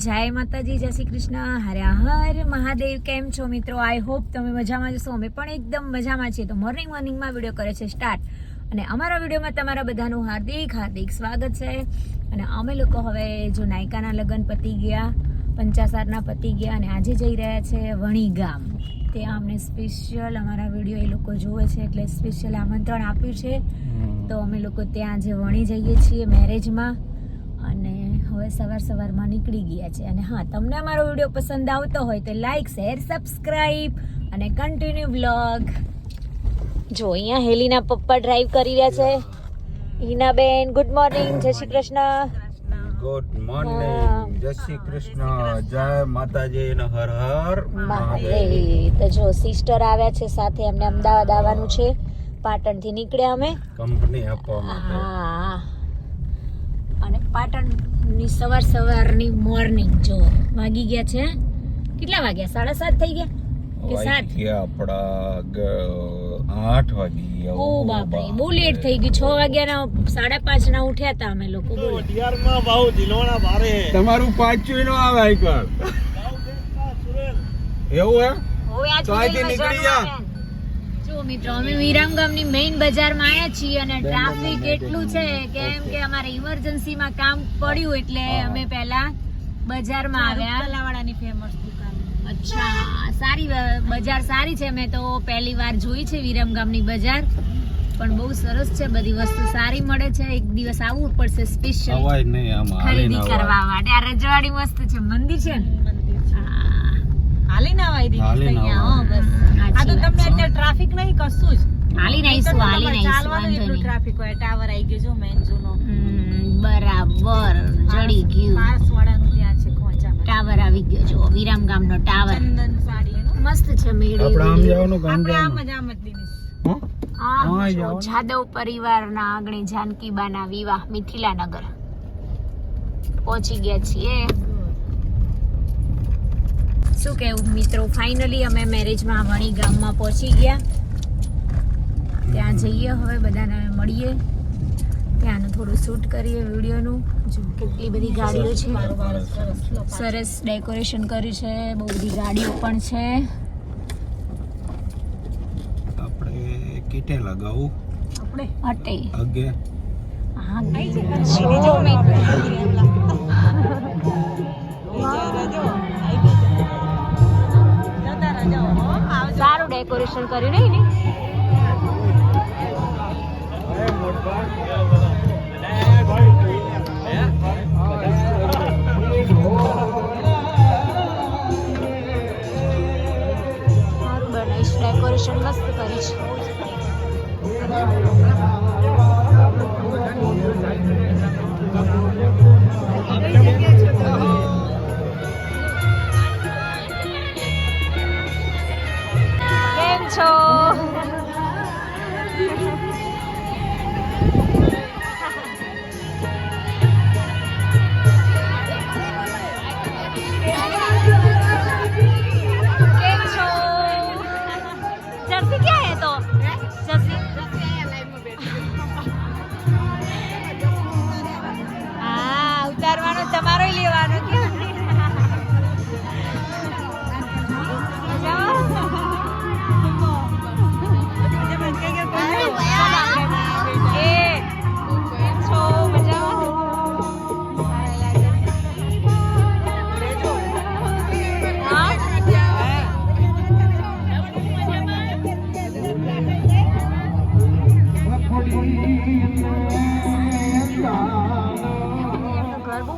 જય માતાજી, જય શ્રી કૃષ્ણ, હરે હર મહાદેવ. કેમ છો મિત્રો? આઈ હોપ તમે મજામાં જશો. અમે પણ એકદમ મજામાં છીએ. તો મોર્નિંગમાં વિડીયો કરે છે સ્ટાર્ટ, અને અમારા વિડીયોમાં તમારા બધાનું હાર્દિક સ્વાગત છે. અને અમે લોકો હવે જો નાયકાના લગ્ન પતી ગયા, પંચાસારના પતી ગયા, અને આજે જઈ રહ્યા છે વણી ગામ. ત્યાં અમને સ્પેશિયલ અમારા વિડીયો એ લોકો જોવે છે એટલે સ્પેશિયલ આમંત્રણ આપ્યું છે. તો અમે લોકો ત્યાં જે વણી જઈએ છીએ મેરેજમાં, અને હવે સવારમાં નીકળી ગયા છે. અને હા, તમને અમારો વિડીયો પસંદ આવતો હોય તો લાઈક, શેર, સબસ્ક્રાઇબ અને કન્ટિન્યુ બ્લોગ. જો અહીંયા હેલીના પપ્પા ડ્રાઈવ કરી રહ્યા છે. હિનાબેન, ગુડ મોર્નિંગ, જય શ્રી કૃષ્ણ. ગુડ મોર્નિંગ, જય શ્રી કૃષ્ણ, જય માતાજી ને હર હર મહાદેવ. તો જો સિસ્ટર આવ્યા છે સાથે, અમને અમદાવાદ આવવાનું છે. પાટણથી નીકળ્યા અમે કંપની આપવા માટે. હા, અને પાટણની સવારની મોર્નિંગ જો વાગી ગયા છે. કેટલા વાગ્યા? 7:30 થઈ ગયા કે 7? આપડા 8 વાગી ગયા. ઓ બાપરે, બહુ લેટ થઈ ગયું. 6 વાગ્યાના 5:30 ના ઉઠ્યા હતા અમે લોકો. બોલો, તમારું પાછું નો આવે આઈકર એવું હે? તો અહીંથી નીકળી જા. જો મિત્રો, અમે વિરામગામની મેઇન બજારમાં આવ્યા છીએ, અને ટ્રાફિક એટલું છે કેમ કે અમારે ઇમરજન્સીમાં કામ પડ્યું એટલે અમે પહેલા બજારમાં આવ્યા. કલાવાળાની ફેમસ દુકાન. અચ્છા, સારી બજાર સારી છે. મેં તો પહેલી વાર જોઈ છે વિરામગામની બજાર, પણ બહુ સરસ છે. બધી વસ્તુ સારી મળે છે. એક દિવસ આવવું પડશે સ્પેશિયલ ખરીદી કરવા માટે. આ રજવાડી મસ્ત છે. મંદિર છે ને, હાલીને આવાય દીધી અહીંયા. બસ આ તો તમને અત્યારે ટ્રાફિક નહીં, કશું જ હાલીને આવીશું. ચાલવાનું એટલું ટ્રાફિક હોય. ટાવર આવી ગયો જો મેન ઝોનો. બરાબર, જડી ગયું. પાસવાડાનું ત્યાં છે ખોંચામાં ટાવર આવી ગયો. જો વિરામગામનો ટાવર ચંદન સાડી મસ્ત છે. મેળે આપણે આમ જવાનું ગામ આમ જ દિનેશ. જાદવ પરિવારના આંગણે જાનકીબાના વિવાહ, મિથિલાનગર પહોંચી ગયા છીએ. શું કેવું મિત્રો, ફાઇનલી અમે મેરેજમાં વણી ગામમાં પહોંચી ગયા. ત્યાં જઈએ, હવે બધાને મળીએ, ત્યાંનું થોડું શૂટ કરીએ વિડીયોનું. જો કેટલી બધી ગાડીઓ છે, સરસ ડેકોરેશન કર્યું છે. બહુ બધી ગાડીઓ પણ છે. આપણે કીટે લગાવું હટે અગે. હા, સારું ડેકોરેશન કર્યું નહીં ને? સારું બનાવીશ. ડેકોરેશન મસ્ત કરીશ. કેમ છો? जर्सी क्या है? तो जर्सी हाँ, ઉતારવાનો તમારો લેવાનો કે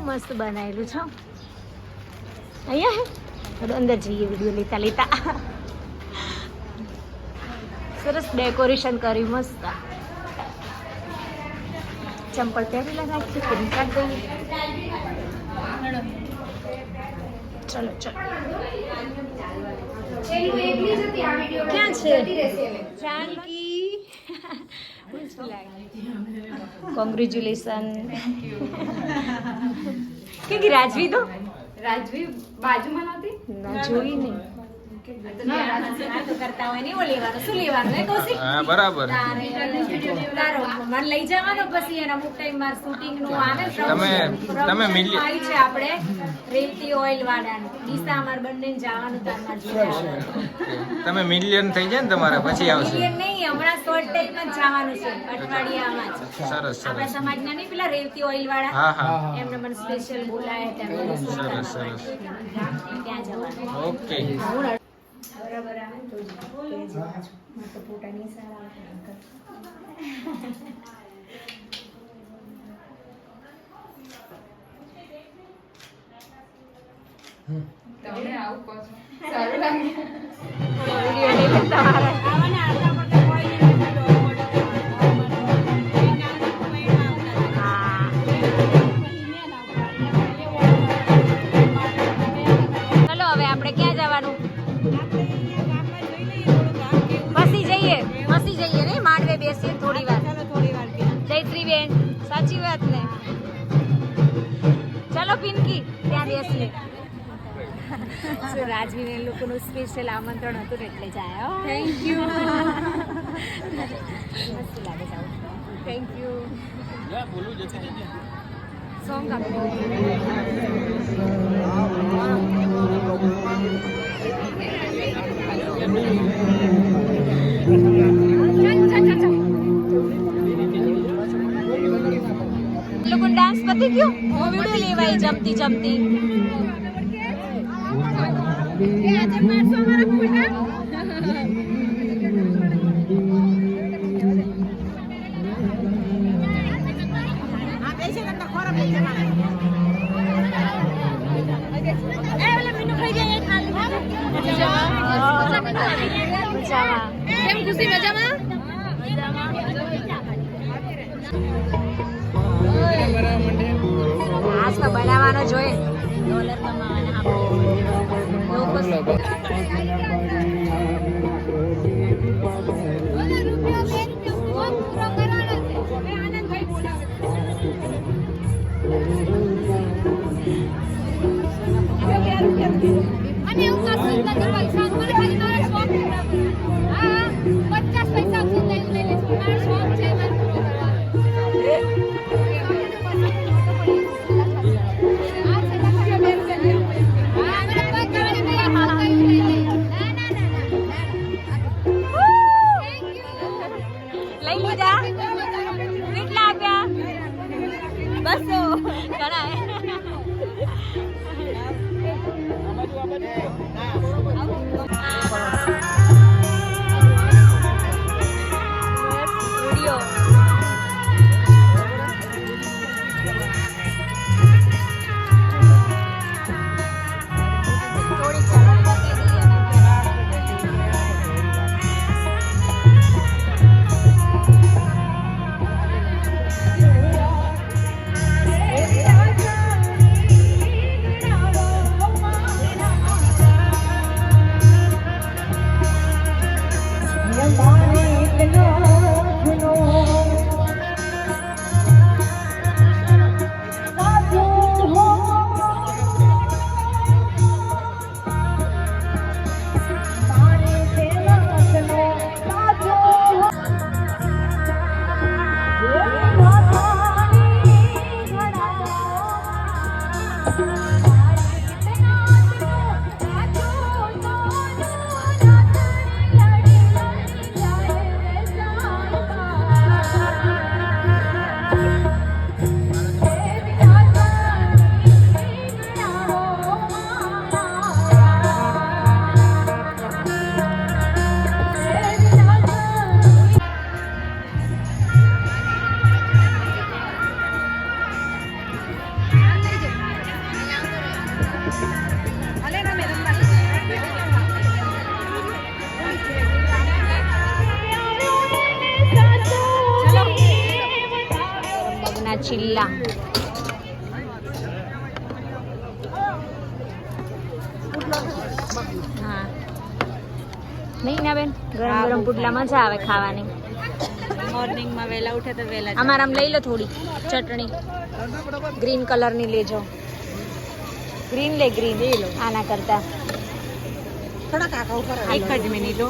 મસ્ત બનાવેલું છે અહીંયા. અંદર જઈએ વિડીયો લેતા. સરસ ડેકોરેશન કર્યું, મસ્ત. ચંપલ પહેરેલા નાખી કે નીકાળ દઈએ. ચલો ક્યાં છે જાનકી? કોંગ્રેચ્યુલેશન. કે રાજવી તો રાજવી બાજુમાં નહોતી ના, જોઈ નહીં. કરતા હોય ને એવું લેવાનું. શું લેવાનું હે કૌશિક? હા બરાબર. તારો મને લઈ જવાનો પછી એના અમુક ટાઈમ માર શૂટિંગ નું આવે તમે મિલી આવી છે આપણે રેવતી ઓઇલ વાળાનું ડીસા અમાર બંને જવાનું તાર જોડે. તમે મિલિયન થઈ જાય ને તમારે પછી આવશે. મિલિયન નહીં હમણાં શોર્ટ ટાઈમ જ જવાનું છે અઠવાડિયામાં જ. સરસ આપણા સરસ. સમાજના નહીં પેલા રેવતી ઓઇલ વાળા હા હા એમને મને સ્પેશિયલ બોલાયા ત્યાં સરસ સરસ. ત્યાં જવાનું. ઓકે. બરાબર આવે ને તો જ મારે તો પોતાની સારા તમે આવું કહો છો સારું લાગે ચલો હવે આપણે ક્યાં જવાનું? મસી જઈએ ને માંડવે બેસીએ થોડી વાર. જયશ્રીબેન સાચી વાત ને. ચલો પિંકી ત્યાં બેસીએ. રાજવીને લોકોનું સ્પેશિયલ આમંત્રણ હતું ને એટલે જાય. Thank you. મસ્ત લાગે જાવ. Thank you. સોંગ લોકો ડાન્સ પતી ગયો. વિડીયો લેવાય જમતી જમતી. આજમાં બનાવવાનો જોઈએ. ડોલર કમાવાના અને એવું કશું જ નથી પૈસા મને ખાલી મારા શોખ હા 50 પૈસા લઈ લેજો મારા શોખ છે લઈ લીધા. કેટલા આપ્યા? 200 ઘણા. ચિલ્લા હા નહીં ના બેન ગરમ ગરમ પુડલા મજા આવે ખાવાની. મોર્નિંગમાં વહેલા ઉઠે તો વહેલા અમારામ લઈ લો થોડી ચટણી ગ્રીન કલરની લેજો. ગ્રીન લે ગ્રીન આના કરતા એક જ મિનિટ હો.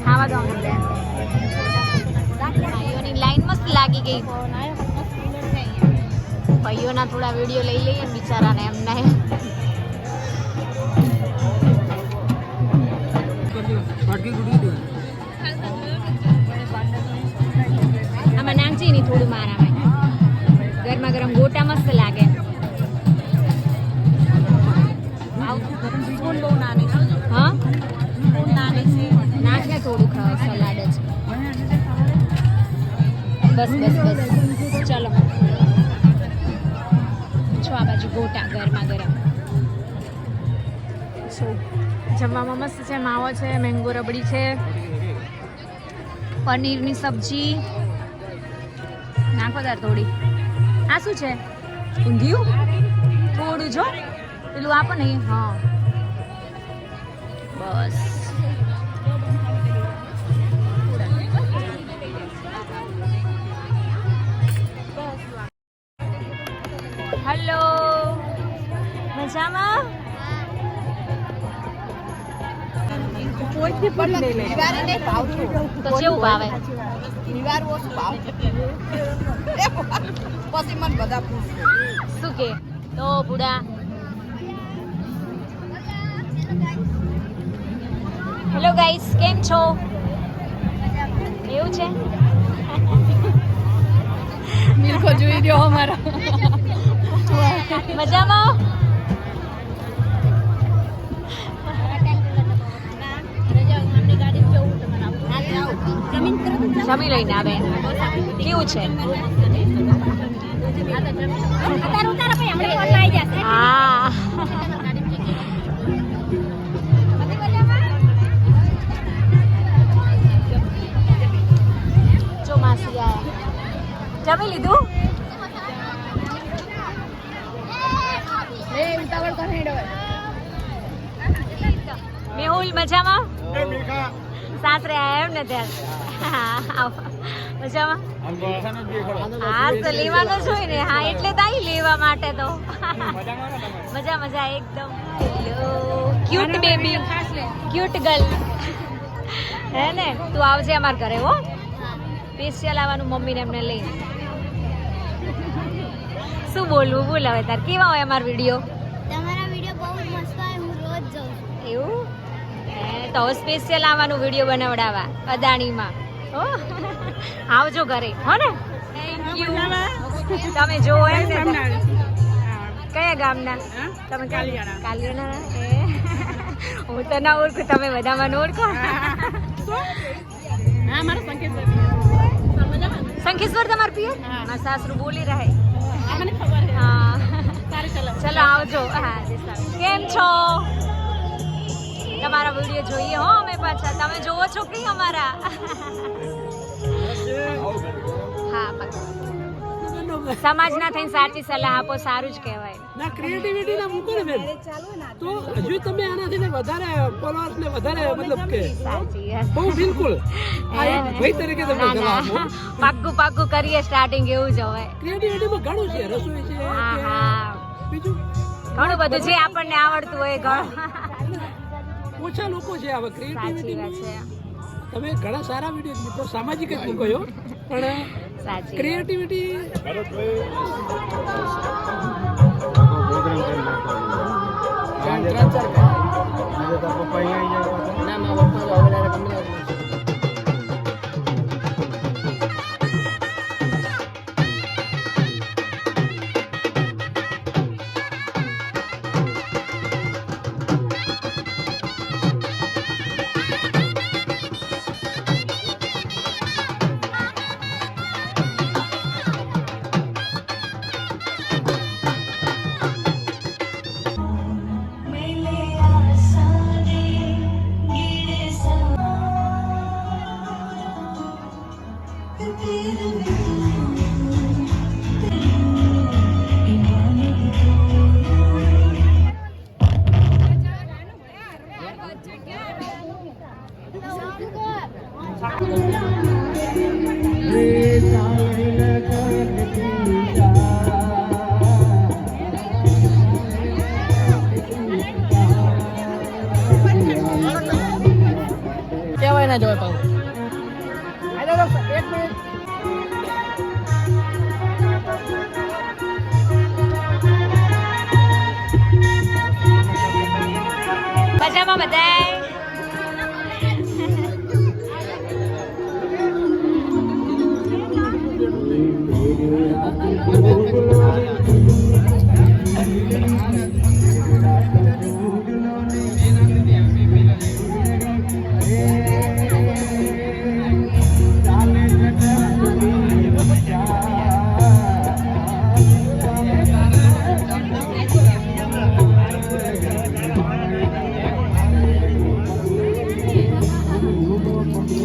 ખાવા દો ભાઈઓની લાઈન મસ્ત લાગી ગઈ. ભાઈઓના થોડા વિડીયો લઈ લઈએ ને બિચારાને એમને. આમાં નાખજી ની થોડું મારામાં. ગરમા ગરમ ગોટા મસ્ત લાગે. હા નાખ ને થોડું ખાવ સલાડ જ. બસ બસ બસ ચલો છો આ બાજુ ગોટા ગરમા ગરમ. જમવામાં મસ્ત છે. માવો છે, મેંગો રબડી છે, પનીરની સબ્જી. નાખો તાર થોડી. આ શું છે? ઊંધિયું થોડું જો પેલું આપો ને. હા બસ. હેલો મજામાં? તો કેવું ભાવે? શું કે તો બુડા? હેલો ગાઈસ, કેમ છો? એવું છે? મિલ્કો જોઈ રહ્યો અમારા. મજામાં? જમી લઈને આવે. કેવું છે? હા જો માસી આયા. જમી લીધું? મેહુલ મજામાં? સાસરે આયા એમ ને ત્યારે. મજામાં? હા તો લેવાનું જ હોય ને. હા એટલે તો આવી લેવા માટે તો. મજા મજા એકદમ. ક્યુટ બેબી, ક્યુટ ગર્લ હે ને. તું આવજે અમાર ઘરે હો. સ્પેશિયલ આવવાનું મમ્મીને એમને લઈને. શું બોલવું બોલ હવે તાર. કેવા હોય અમાર વિડીયો? તમારા વિડિયો બહુ મસ્ત હોય, હું રોજ જોઉં છું. એવું તો સ્પેશિયલ આવવાનું વિડીયો બનાવડાવવા અદાણીમાં. હો આવજો ઘરે હો ને. Thank you. તમે જોવો એમ ને. કયા ગામના તમે? કાલિયાણા. હું તો ના ઓળખું, તમે બધામાં ઓળખો. શંખેશ્વર તમાર પિયર? મારા સાસરુ બોલી રહે. હા ચલો આવજો. હા કેમ છો? તમારા વિડીયો જોઈએ હો અમે પાછા. તમે જોવો છો કે અમારા? હા સમાજના થઈને સાચી સલાહ આપો, સારું જ કહેવાય. ના ક્રિએટિવિટી ના મૂકો ને બેન, તો હજુ તમે આનાથી ને વધારે ફોલોઅર્સ ને વધારે મતલબ કે સાચી બહુ બિલકુલ આ એક ભાઈ તરીકે તમે સલાહ આપો. પાક્કું કરીએ સ્ટાર્ટિંગ. એવું જ હોય. ક્રિએટિવિટીમાં ઘણું છે, રસોઈ છે, હા બીજું ઘણું બધું જે આપણને આવડતું હોય. ઘણું ઓછા લોકો છે આવા સાચી ક્રિએટિવિટી. વાત છે. તમે ઘણા સારા વિડીયો મૂકો, સામાજિક જ મૂકો છો, પણ સાચી ક્રિએટિવિટી ના જવાય પાછું. એક મિનિટ. મજામાં બધાય?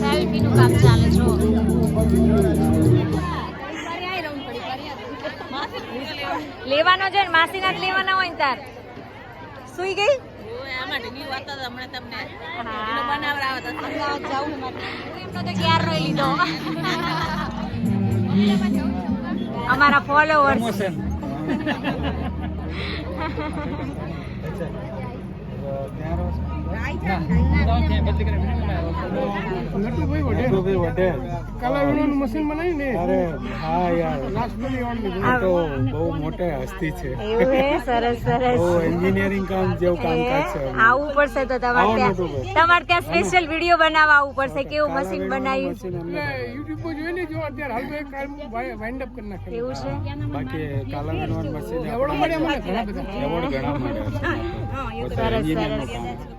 સેલ્ફીનું કામ ચાલે જો. લેવાનો છે ને માસીના જ લેવાના હોય ને તાર. સુઈ ગઈ? એમનો તો ક્યારનો લીધો. અમારા ફોલોવર્સ. મશીન બનાવી ને. અરે હા યાર, તો બહુ મોટે હસ્તી છે. એવું હે? સરસ સરસ. બહુ એન્જિનિયરિંગ કામ જેવું કામકાજ છે. આવવું પડશે તો તમારે ત્યાં સ્પેશિયલ વિડીયો બનાવવા આવવું પડશે. કેવું મશીન બનાવ્યું યુટ્યુબ પર જોઈને જો અત્યારે હાલ તો એક કામ વાઇન્ડ અપ કરી નાખે. એવું છે? બાકી કાલા વિનોદ મશીન એવોર્ડ મળ્યા મને ઘણા બધા. એવોર્ડ ઘણા મળ્યા. સરસ સરસ.